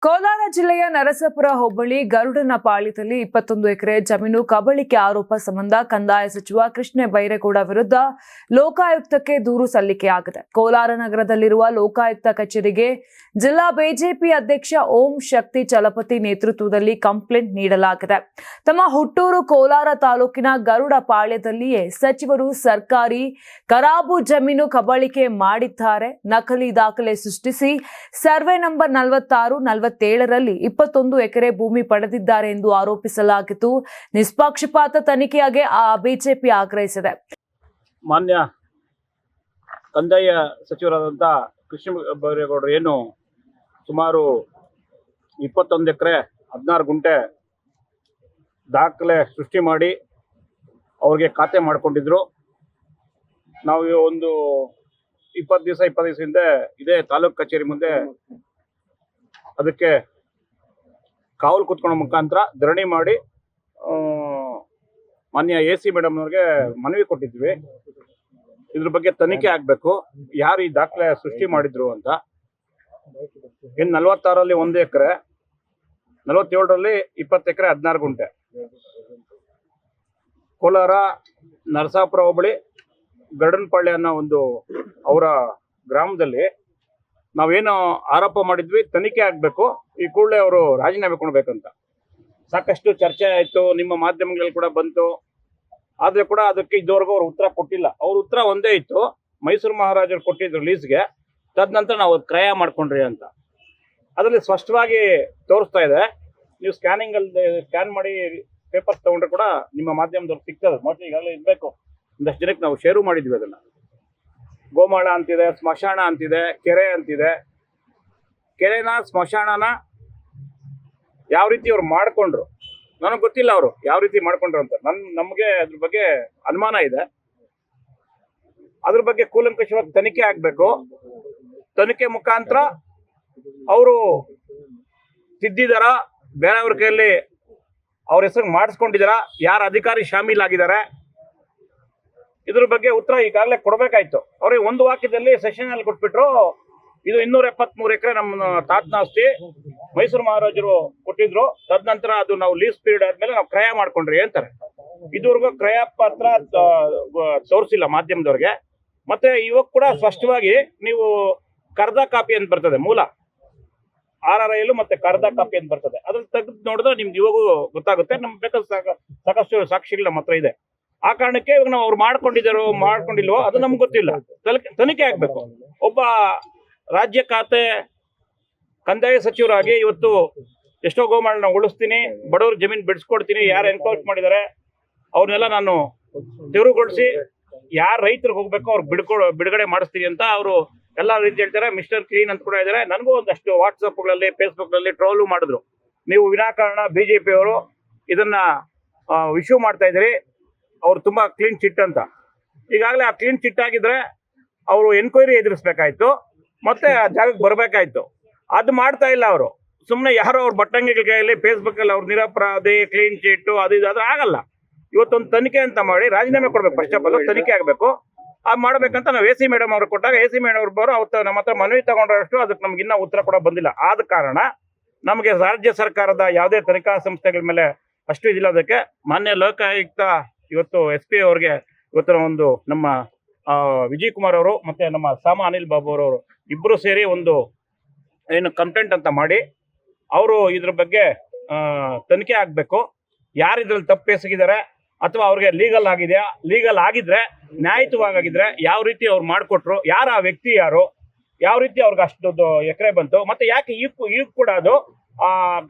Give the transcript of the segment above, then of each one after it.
ಕೋಲಾರ ಜಿಲ್ಲೆಯ ನರಸಾಪುರ ಹೋಬಳಿ ಗರುಡನಪಾಳ್ಯದಲ್ಲಿ 21 ಎಕರೆ ಜಮೀನು ಕಬಳಿಕೆ ಆರೋಪ ಸಂಬಂಧ ಕಂದಾಯ ಸಚಿವ ಕೃಷ್ಣ ಬೈರೇಗೌಡ ವಿರುದ್ಧ ಲೋಕಾಯುಕ್ತಕ್ಕೆ ದೂರು ಸಲ್ಲಿಕೆಯಾಗಿದೆ. ಕೋಲಾರ ನಗರದಲ್ಲಿರುವ ಲೋಕಾಯುಕ್ತ ಕಚೇರಿಗೆ ಜಿಲ್ಲಾ ಬಿಜೆಪಿ ಅಧ್ಯಕ್ಷ ಓಂ ಶಕ್ತಿ ಚಲಪತಿ ನೇತೃತ್ವದಲ್ಲಿ ಕಂಪ್ಲೇಂಟ್ ನೀಡಲಾಗಿದೆ. ತಮ್ಮ ಹುಟ್ಟೂರು ಕೋಲಾರ ತಾಲೂಕಿನ ಗರುಡಪಾಳ್ಯದಲ್ಲಿಯೇ ಸಚಿವರು ಸರ್ಕಾರಿ ಖರಾಬು ಜಮೀನು ಕಬಳಿಕೆ ಮಾಡಿದ್ದಾರೆ. ನಕಲಿ ದಾಖಲೆ ಸೃಷ್ಟಿಸಿ ಸರ್ವೆ ನಂಬರ್ 46-47ರಲ್ಲಿ 21 ಎಕರೆ ಭೂಮಿ ಪಡೆದಿದ್ದಾರೆ ಎಂದು ಆರೋಪಿಸಲಾಗಿತ್ತು. ನಿಷ್ಪಕ್ಷಪಾತ ತನಿಖೆಯಾಗಿ ಬಿಜೆಪಿ ಆಗ್ರಹಿಸಿದೆ. ಮಾನ್ಯ ಕಂದಾಯ ಸಚಿವರಾದಂಥ ಕೃಷ್ಣ ಬೈರೇಗೌಡರು ಏನು ಸುಮಾರು 21 ಎಕರೆ 16 ಗುಂಟೆ ದಾಖಲೆ ಸೃಷ್ಟಿ ಮಾಡಿ ಅವ್ರಿಗೆ ಖಾತೆ ಮಾಡಿಕೊಂಡಿದ್ರು. ನಾವು ಒಂದು 20 ದಿವಸ ಹಿಂದೆ ಇದೇ ತಾಲೂಕು ಕಚೇರಿ ಮುಂದೆ ಅದಕ್ಕೆ ಕಾವಲು ಕೂತ್ಕೊಳ್ಳೋ ಮುಖಾಂತರ ಧರಣಿ ಮಾಡಿ ಮಾನ್ಯ AC ಮೇಡಮ್ನವ್ರಿಗೆ ಮನವಿ ಕೊಟ್ಟಿದ್ವಿ. ಇದ್ರ ಬಗ್ಗೆ ತನಿಖೆ ಆಗಬೇಕು, ಯಾರು ಈ ದಾಖಲೆ ಸೃಷ್ಟಿ ಮಾಡಿದ್ರು ಅಂತ. ಇನ್ನು 46ರಲ್ಲಿ 1 ಎಕರೆ, 47ರಲ್ಲಿ 20 ಎಕರೆ 16 ಗುಂಟೆ. ಕೋಲಾರ ನರಸಾಪುರ ಹೋಬಳಿ ಗರುಡನಪಾಳ್ಯ ಅನ್ನೋ ಒಂದು ಅವರ ಗ್ರಾಮದಲ್ಲಿ ನಾವೇನು ಆರೋಪ ಮಾಡಿದ್ವಿ, ತನಿಖೆ ಆಗಬೇಕು, ಈ ಕೂಡಲೇ ಅವರು ರಾಜೀನಾಮೆ ಕೊಡಬೇಕಂತ ಸಾಕಷ್ಟು ಚರ್ಚೆ ಆಯಿತು, ನಿಮ್ಮ ಮಾಧ್ಯಮಗಳಲ್ಲಿ ಕೂಡ ಬಂತು. ಆದರೆ ಕೂಡ ಅದಕ್ಕೆ ಇದುವರೆಗೂ ಅವ್ರು ಉತ್ತರ ಕೊಟ್ಟಿಲ್ಲ. ಅವ್ರ ಉತ್ತರ ಒಂದೇ ಇತ್ತು, ಮೈಸೂರು ಮಹಾರಾಜರು ಕೊಟ್ಟಿದ್ರು ಲೀಸ್ಗೆ, ತದನಂತರ ನಾವು ಕ್ರಯ ಮಾಡ್ಕೊಂಡ್ರಿ ಅಂತ. ಅದರಲ್ಲಿ ಸ್ಪಷ್ಟವಾಗಿ ತೋರಿಸ್ತಾ ಇದೆ. ನೀವು ಸ್ಕ್ಯಾನ್ ಮಾಡಿ ಪೇಪರ್ ತೊಗೊಂಡ್ರೆ ಕೂಡ ನಿಮ್ಮ ಮಾಧ್ಯಮದವ್ರು ಸಿಗ್ತದೆ. ಮೋಸ್ಟ್ಲಿ ಈಗಾಗಲೇ ಇರಬೇಕು, ಒಂದಷ್ಟು ಜನಕ್ಕೆ ನಾವು ಶೇರು ಮಾಡಿದ್ವಿ. ಅದನ್ನು ಗೋಮಾಳ ಅಂತಿದೆ, ಸ್ಮಶಾನ ಅಂತಿದೆ, ಕೆರೆ ಅಂತಿದೆ. ಕೆರೆನ ಸ್ಮಶಾನನ ಯಾವ ರೀತಿ ಅವ್ರು ಮಾಡ್ಕೊಂಡ್ರು ನನಗೆ ಗೊತ್ತಿಲ್ಲ, ಅವರು ಯಾವ ರೀತಿ ಮಾಡ್ಕೊಂಡ್ರು ಅಂತ. ನಮಗೆ ಅದ್ರ ಬಗ್ಗೆ ಅನುಮಾನ ಇದೆ. ಅದ್ರ ಬಗ್ಗೆ ಕೂಲಂಕಷವಾಗಿ ತನಿಖೆ ಆಗಬೇಕು. ತನಿಖೆ ಮುಖಾಂತರ ಅವರು ತಿದ್ದಿದಾರ, ಬೇರೆಯವ್ರ ಕೈಯಲ್ಲಿ ಅವ್ರ ಹೆಸರು ಮಾಡಿಸ್ಕೊಂಡಿದಾರ, ಯಾರ ಅಧಿಕಾರಿ ಶಾಮೀಲಾಗಿದ್ದಾರೆ, ಇದ್ರ ಬಗ್ಗೆ ಉತ್ತರ ಈಗಾಗಲೇ ಕೊಡಬೇಕಾಯ್ತು. ಅವ್ರಿಗೆ ಒಂದು ವಾಕ್ಯದಲ್ಲಿ ಸೆಷನ್ ಅಲ್ಲಿ ಕೊಟ್ಬಿಟ್ರು, ಇದು 273 ಎಕರೆ ನಮ್ಮ ತಾತನ ಆಸ್ತಿ, ಮೈಸೂರು ಮಹಾರಾಜರು ಕೊಟ್ಟಿದ್ರು, ತದನಂತರ ಅದು ನಾವು ಲೀಸ್ ಪೀರಿಯಡ್ ಆದ್ಮೇಲೆ ನಾವು ಕ್ರಯ ಮಾಡ್ಕೊಂಡ್ರಿ ಅಂತಾರೆ. ಇದುವರೆಗೂ ಕ್ರಯ ಪತ್ರ ತೋರಿಸಿಲ್ಲ ಮಾಧ್ಯಮದವ್ರಿಗೆ. ಮತ್ತೆ ಇವಾಗ ಕೂಡ ಸ್ಪಷ್ಟವಾಗಿ ನೀವು ಕರ್ದ ಕಾಪಿ ಅಂತ ಬರ್ತದೆ, ಮೂಲ RRIಲು ಮತ್ತೆ ಕರ್ದ ಕಾಪಿ ಅಂತ ಬರ್ತದೆ, ಅದ್ರಲ್ಲಿ ತೆಗೆದು ನೋಡಿದ್ರೆ ನಿಮ್ಗೆ ಇವಾಗೂ ಗೊತ್ತಾಗುತ್ತೆ. ನಮ್ಗೆ ಬೇಕಾದ ಸಾಕಷ್ಟು ಸಾಕ್ಷಿಗಳು ನಮ್ಮ ಹತ್ರ ಇದೆ. ಆ ಕಾರಣಕ್ಕೆ ಇವಾಗ ನಾವು ಅವ್ರು ಮಾಡ್ಕೊಂಡಿಲ್ವೋ ಅದು ನಮ್ಗೆ ಗೊತ್ತಿಲ್ಲ. ತನಿಖೆ ಆಗ್ಬೇಕು. ಒಬ್ಬ ರಾಜ್ಯ ಖಾತೆ ಕಂದಾಯ ಸಚಿವರಾಗಿ ಇವತ್ತು ಎಷ್ಟೋ ಗೋಮಾಳನ್ನ ಉಳಿಸ್ತೀನಿ, ಬಡವ್ರ ಜಮೀನು ಬಿಡಿಸ್ಕೊಡ್ತೀನಿ, ಯಾರು ಎನ್ಕೌಂಟ್ ಮಾಡಿದ್ದಾರೆ ಅವ್ರನ್ನೆಲ್ಲ ನಾನು ತೆರವುಗೊಳಿಸಿ ಯಾರು ರೈತರಿಗೆ ಹೋಗ್ಬೇಕು ಅವ್ರು ಬಿಡುಗಡೆ ಮಾಡಿಸ್ತೀನಿ ಅಂತ ಅವರು ಎಲ್ಲ ರೀತಿ ಹೇಳ್ತಾರೆ. ಮಿಸ್ಟರ್ ಕ್ಲೀನ್ ಅಂತ ಕೂಡ ಇದ್ದಾರೆ. ನನಗೂ ಒಂದಷ್ಟು ವಾಟ್ಸಪ್ಗಳಲ್ಲಿ ಫೇಸ್ಬುಕ್ನಲ್ಲಿ ಟ್ರೋಲು ಮಾಡಿದ್ರು, ನೀವು ವಿನಾಕಾರಣ BJP ಅವರು ಇದನ್ನ ಇಶ್ಯೂ ಮಾಡ್ತಾ ಇದ್ದೀರಿ, ಅವ್ರು ತುಂಬಾ ಕ್ಲೀನ್ ಚಿಟ್ ಅಂತ. ಈಗಾಗಲೇ ಆ ಕ್ಲೀನ್ ಚಿಟ್ ಆಗಿದ್ರೆ ಅವರು ಎನ್ಕ್ವೈರಿ ಎದುರಿಸ್ಬೇಕಾಯ್ತು, ಮತ್ತೆ ಆ ಜಾಗಕ್ಕೆ ಬರಬೇಕಾಯ್ತು. ಅದು ಮಾಡ್ತಾ ಇಲ್ಲ ಅವರು. ಸುಮ್ಮನೆ ಯಾರೋ ಅವ್ರ ಬಟ್ಟಂಗಿಗಳ ಕೈಯಲ್ಲಿ ಫೇಸ್ಬುಕ್ಕಲ್ಲಿ ಅವ್ರು ನಿರಪರಾಧಿ, ಕ್ಲೀನ್ ಚಿಟ್ಟು, ಅದು ಆಗಲ್ಲ. ಇವತ್ತೊಂದು ತನಿಖೆ ಅಂತ ಮಾಡಿ ರಾಜೀನಾಮೆ ಕೊಡ್ಬೇಕು. ಫಸ್ಟ್ ಆಫ್ ಆಲ್ ತನಿಖೆ ಆಗಬೇಕು. ಅದು ಮಾಡ್ಬೇಕಂತ ನಾವು AC ಮೇಡಮ್ ಅವ್ರು ಕೊಟ್ಟಾಗ AC ಮೇಡಮ್ ಅವ್ರು ಅವತ್ತು ನಮ್ಮ ಹತ್ರ ಮನವಿ ತಗೊಂಡ್ರಷ್ಟು ಅದಕ್ಕೆ ನಮ್ಗೆ ಇನ್ನೂ ಉತ್ತರ ಕೂಡ ಬಂದಿಲ್ಲ. ಆದ ಕಾರಣ ನಮಗೆ ರಾಜ್ಯ ಸರ್ಕಾರದ ಯಾವುದೇ ತನಿಖಾ ಸಂಸ್ಥೆಗಳ ಮೇಲೆ ಅಷ್ಟು ಇದಿಲ್ಲ. ಅದಕ್ಕೆ ಮಾನ್ಯ ಲೋಕಾಯುಕ್ತ ಇವತ್ತು SP ಅವ್ರಿಗೆ ಇವತ್ತು ಒಂದು ನಮ್ಮ ವಿಜಯ್ ಕುಮಾರ್ ಅವರು ಮತ್ತೆ ನಮ್ಮ ಸಾಮಾ ಅನಿಲ್ ಬಾಬು ಅವರು ಇಬ್ಬರು ಸೇರಿ ಒಂದು ಏನು ಕಂಪ್ಲೇಂಟ್ ಅಂತ ಮಾಡಿ ಅವರು ಇದ್ರ ಬಗ್ಗೆ ತನಿಖೆ ಆಗಬೇಕು. ಯಾರು ಇದ್ರಲ್ಲಿ ತಪ್ಪು ಎಸಗಿದ್ದಾರೆ ಅಥವಾ ಅವ್ರಿಗೆ ಲೀಗಲ್ ಆಗಿದ್ರೆ ನ್ಯಾಯಯುತವಾಗಿದ್ರೆ ಯಾವ ರೀತಿ ಅವ್ರು ಮಾಡಿಕೊಟ್ರು, ಯಾರು ಆ ವ್ಯಕ್ತಿ ಯಾರು, ಯಾವ ರೀತಿ ಅವ್ರಿಗೆ ಅಷ್ಟು ಎಕರೆ ಬಂತು, ಮತ್ತೆ ಯಾಕೆ ಈಗ ಕೂಡ ಅದು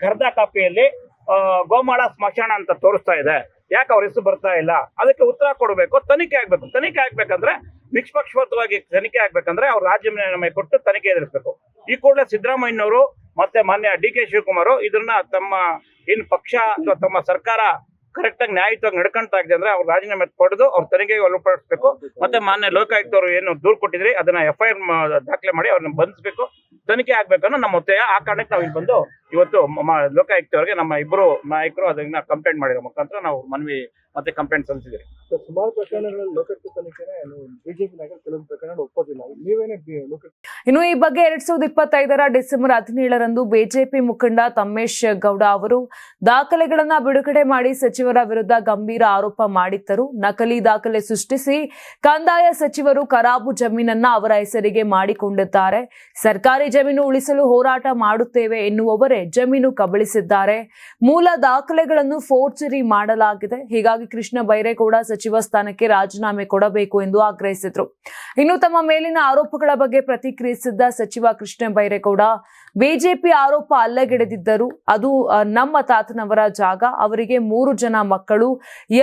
ಕರ್ದ ಕಾಪಿಯಲ್ಲಿ ಗೋಮಾಳ ಸ್ಮಶಾನ ಅಂತ ತೋರಿಸ್ತಾ ಇದೆ, ಯಾಕೆ ಅವ್ರ ಹೆಸರು ಬರ್ತಾ ಇಲ್ಲ, ಅದಕ್ಕೆ ಉತ್ತರ ಕೊಡಬೇಕು. ತನಿಖೆ ಆಗ್ಬೇಕು. ತನಿಖೆ ಆಗ್ಬೇಕಂದ್ರೆ ನಿಷ್ಪಕ್ಷಪಾತವಾಗಿ ತನಿಖೆ ಆಗ್ಬೇಕಂದ್ರೆ ಅವ್ರು ರಾಜೀನಾಮೆ ಕೊಟ್ಟು ತನಿಖೆ ಎದುರಿಸಬೇಕು. ಈ ಕೂಡಲೇ ಸಿದ್ದರಾಮಯ್ಯನವರು ಮತ್ತೆ ಮಾನ್ಯ DK ಶಿವಕುಮಾರ್ ಇದನ್ನ ತಮ್ಮ ಏನು ಪಕ್ಷ ಅಥವಾ ತಮ್ಮ ಸರ್ಕಾರ ಕರೆಕ್ಟ್ ಆಗಿ ನ್ಯಾಯಯುತವಾಗಿ ನಡ್ಕೊಂತಾ ಇದೆ ಅಂದ್ರೆ ಅವ್ರು ರಾಜೀನಾಮೆ ಪಡೆದು ಅವ್ರ ತನಿಖೆಗೆ ಒಳಪಡಿಸಬೇಕು. ಮತ್ತೆ ಮಾನ್ಯ ಲೋಕಾಯುಕ್ತವರು ಏನು ದೂರು ಕೊಟ್ಟಿದ್ರಿ ಅದನ್ನ FIR ದಾಖಲೆ ಮಾಡಿ ಅವ್ರನ್ನ ಬಂಧಿಸಬೇಕು. ತನಿಖೆ ಆಗ್ಬೇಕನ್ನೋ ನಮ್ಮ ಒತ್ತಾಯ. ಆ ಕಾರಣಕ್ಕೆ ನಾವು ಇಲ್ಲಿ ಬಂದು ಇವತ್ತು ಲೋಕಾಯುಕ್ತವರಿಗೆ ನಮ್ಮ ಇಬ್ಬರು ನಾಯಕರು ಅದನ್ನ ಕಂಪ್ಲೇಂಟ್ ಮಾಡಿರೋ ಮುಖಾಂತರ ನಾವು ಮನವಿ ಮತ್ತೆ ಕಂಪ್ಲೇಂಟ್ ಸಲ್ಲಿಸಿದ್ದೀರಿ. ಸುಮಾರು ಪ್ರಕರಣಗಳಲ್ಲಿ ಲೋಕಾಯುಕ್ತ ತನಿಖೆನೇ ಬಿಜೆಪಿ ನಾಯಕರು ಕೆಲವೊಂದು ಪ್ರಕರಣ ಒಪ್ಪೋದಿಲ್ಲ. ನೀವೇನೇ ಲೋಕಾಯುಕ್ತ ಇನ್ನು ಈ ಬಗ್ಗೆ 2025 ಡಿಸೆಂಬರ್ 17ರಂದು ಬಿಜೆಪಿ ಮುಖಂಡ ತಮ್ಮೇಶ್ ಗೌಡ ಅವರು ದಾಖಲೆಗಳನ್ನ ಬಿಡುಗಡೆ ಮಾಡಿ ಸಚಿವರ ವಿರುದ್ಧ ಗಂಭೀರ ಆರೋಪ ಮಾಡಿದ್ದರು. ನಕಲಿ ದಾಖಲೆ ಸೃಷ್ಟಿಸಿ ಕಂದಾಯ ಸಚಿವರು ಖರಾಬು ಜಮೀನನ್ನ ಅವರ ಹೆಸರಿಗೆ ಮಾಡಿಕೊಂಡಿದ್ದಾರೆ. ಸರ್ಕಾರಿ ಜಮೀನು ಉಳಿಸಲು ಹೋರಾಟ ಮಾಡುತ್ತೇವೆ ಎನ್ನುವವರೇ ಜಮೀನು ಕಬಳಿಸಿದ್ದಾರೆ. ಮೂಲ ದಾಖಲೆಗಳನ್ನು ಫೋರ್ಜರಿ ಮಾಡಲಾಗಿದೆ. ಹೀಗಾಗಿ ಕೃಷ್ಣ ಬೈರೇಗೌಡ ಸಚಿವ ಸ್ಥಾನಕ್ಕೆ ರಾಜೀನಾಮೆ ಕೊಡಬೇಕು ಎಂದು ಆಗ್ರಹಿಸಿದರು. ಇನ್ನು ತಮ್ಮ ಮೇಲಿನ ಆರೋಪಗಳ ಬಗ್ಗೆ ಪ್ರತಿಕ್ರಿಯಿಸಿದ್ದ ಸಚಿವ ಕೃಷ್ಣ ಬೈರೇಗೌಡ, ಬಿಜೆಪಿ ಆರೋಪ ಅಲ್ಲಗೆಳೆದಿದ್ದರು. ಅದು ನಮ್ಮ ತಾತನವರ ಜಾಗ. ಅವರಿಗೆ 3 ಜನ ಮಕ್ಕಳು,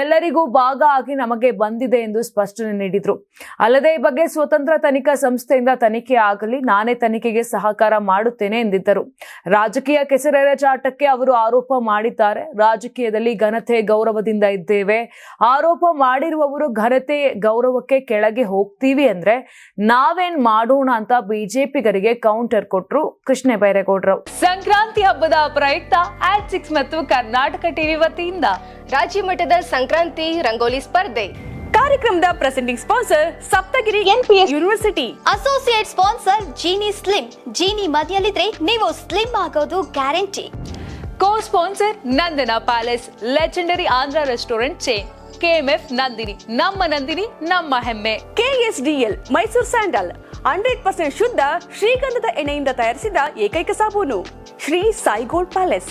ಎಲ್ಲರಿಗೂ ಭಾಗ ಆಗಿ ನಮಗೆ ಬಂದಿದೆ ಎಂದು ಸ್ಪಷ್ಟನೆ ನೀಡಿದರು. ಅಲ್ಲದೆ ಈ ಬಗ್ಗೆ ಸ್ವತಂತ್ರ ತನಿಖಾ ಸಂಸ್ಥೆಯಿಂದ ತನಿಖೆ ಆಗಲಿ, ನಾನೇ ತನಿಖೆಗೆ ಸಹಕಾರ ಮಾಡುತ್ತೇನೆ ಎಂದಿದ್ದರು. ರಾಜಕೀಯ ಕೆಸರೆರಚಾಟಕ್ಕೆ ಅವರು ಆರೋಪ ಮಾಡಿದ್ದಾರೆ. ರಾಜಕೀಯದಲ್ಲಿ ಘನತೆ ಗೌರವದಿಂದ ಇದ್ದೇವೆ. ಆರೋಪ ಮಾಡಿರುವವರು ಘನತೆ ಗೌರವಕ್ಕೆ ಕೆಳಗೆ ಹೋಗ್ತೀವಿ ಅಂದ್ರೆ ನಾವೇನ್ ಮಾಡೋಣ ಅಂತ ಬಿಜೆಪಿಗರಿಗೆ ಕೌಂಟರ್ ಕೊಟ್ರು ಕೃಷ್ಣ ಬೈರೇಗೌಡರು. ಸಂಕ್ರಾಂತಿ ಹಬ್ಬದ ಪ್ರಯುಕ್ತ ಆಟ್6 ಮತ್ತು ಕರ್ನಾಟಕ ಟಿವಿ ವತಿಯಿಂದ ರಾಜ್ಯ ಮಟ್ಟದ ಸಂಕ್ರಾಂತಿ ರಂಗೋಲಿ ಸ್ಪರ್ಧೆ. ಕಾರ್ಯಕ್ರಮದ presenting sponsor Saptagiri NPS university. Associate sponsor Jeeni slim. Jeeni ಮದಿಯಲ್ಲಿದ್ರೆ ನೀವು ಸ್ಲಿಮ್ ಆಗೋದು guarantee. Co sponsor Nandana palace, legendary Andhra restaurant chain. KMF Nandini, ನಮ್ಮ ನಂದಿನಿ ನಮ್ಮ ಹೆಮ್ಮೆ. KSDL ಮೈಸೂರು ಸ್ಯಾಂಡಲ್ 100% ಶುದ್ಧ ಶ್ರೀಗಂಧದ ಎಣ್ಣೆಯಿಂದ ತಯಾರಿಸಿದ ಏಕೈಕ ಸಾಬೂನು. ಶ್ರೀ ಸಾಯಿ ಗೋಲ್ಡ್ ಪ್ಯಾಲೇಸ್,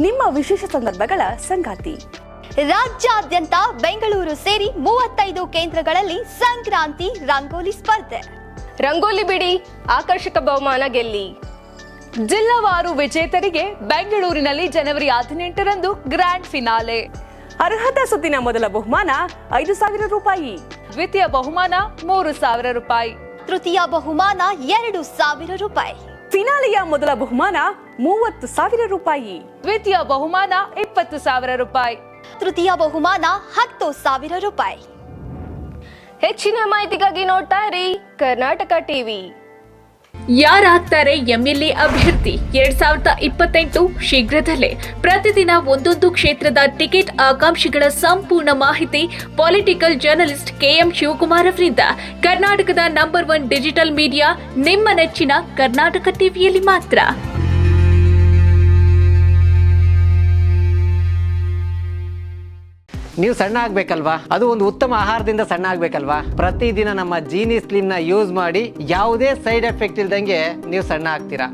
ನಿಮ್ಮ ವಿಶೇಷ ಸಂದರ್ಭಗಳ ಸಂಗಾತಿ. ರಾಜ್ಯಾದ್ಯಂತ ಬೆಂಗಳೂರು ಸೇರಿ 35 ಕೇಂದ್ರಗಳಲ್ಲಿ ಸಂಕ್ರಾಂತಿ ರಂಗೋಲಿ ಸ್ಪರ್ಧೆ. ರಂಗೋಲಿ ಬಿಡಿ, ಆಕರ್ಷಕ ಬಹುಮಾನ ಗೆಲ್ಲಿ. ಜಿಲ್ಲಾವಾರು ವಿಜೇತರಿಗೆ ಬೆಂಗಳೂರಿನಲ್ಲಿ ಜನವರಿ 18ರಂದು ಗ್ರ್ಯಾಂಡ್ ಫಿನಾಲೆ. ಅರ್ಹತಾ ಸುತ್ತಿನ ಮೊದಲ ಬಹುಮಾನ 5,000 ರೂಪಾಯಿ. ದ್ವಿತೀಯ ಬಹುಮಾನ 3,000 ರೂಪಾಯಿ. ತೃತೀಯ ಬಹುಮಾನ 2,000 ರೂಪಾಯಿ. ಫಿನಾಲೆಯ ಮೊದಲ ಬಹುಮಾನ 30,000 ರೂಪಾಯಿ. ದ್ವಿತೀಯ ಬಹುಮಾನ 20,000 ರೂಪಾಯಿ. ತೃತೀಯ ಬಹುಮಾನ 10,000 ರೂಪಾಯಿ. ಹೆಚ್ಚಿನ ಮಾಹಿತಿಗಾಗಿ ನೋಡ್ತಾ ಇರಿ ಕರ್ನಾಟಕ ಟಿವಿ. ಯಾರಾಗ್ತಾರೆ ಎಂಎಲ್ಎ ಅಭ್ಯರ್ಥಿ 2028 ಶೀಘ್ರದಲ್ಲೇ. ಪ್ರತಿದಿನ ಒಂದೊಂದು ಕ್ಷೇತ್ರದ ಟಿಕೆಟ್ ಆಕಾಂಕ್ಷಿಗಳ ಸಂಪೂರ್ಣ ಮಾಹಿತಿ ಪೊಲಿಟಿಕಲ್ ಜರ್ನಲಿಸ್ಟ್ KM ಶಿವಕುಮಾರ್ ಅವರಿಂದ. ಕರ್ನಾಟಕದ ನಂಬರ್ 1 ಡಿಜಿಟಲ್ ಮೀಡಿಯಾ ನಿಮ್ಮ ನೆಚ್ಚಿನ ಕರ್ನಾಟಕ ಟಿವಿಯಲ್ಲಿ ಮಾತ್ರ. ನೀವು ಸಣ್ಣ ಆಗಬೇಕಲ್ವಾ? ಅದು ಒಂದು ಉತ್ತಮ ಆಹಾರದಿಂದ ಸಣ್ಣ ಆಗಬೇಕಲ್ವಾ? ಪ್ರತಿದಿನ ನಮ್ಮ ಜೀನಿ ಸ್ಲಿಮ್ನ ಯೂಸ್ ಮಾಡಿ ಯಾವುದೇ ಸೈಡ್ ಎಫೆಕ್ಟ್ ಇಲ್ದಂಗೆ ನೀವು ಸಣ್ಣ ಆಗ್ತೀರಾ.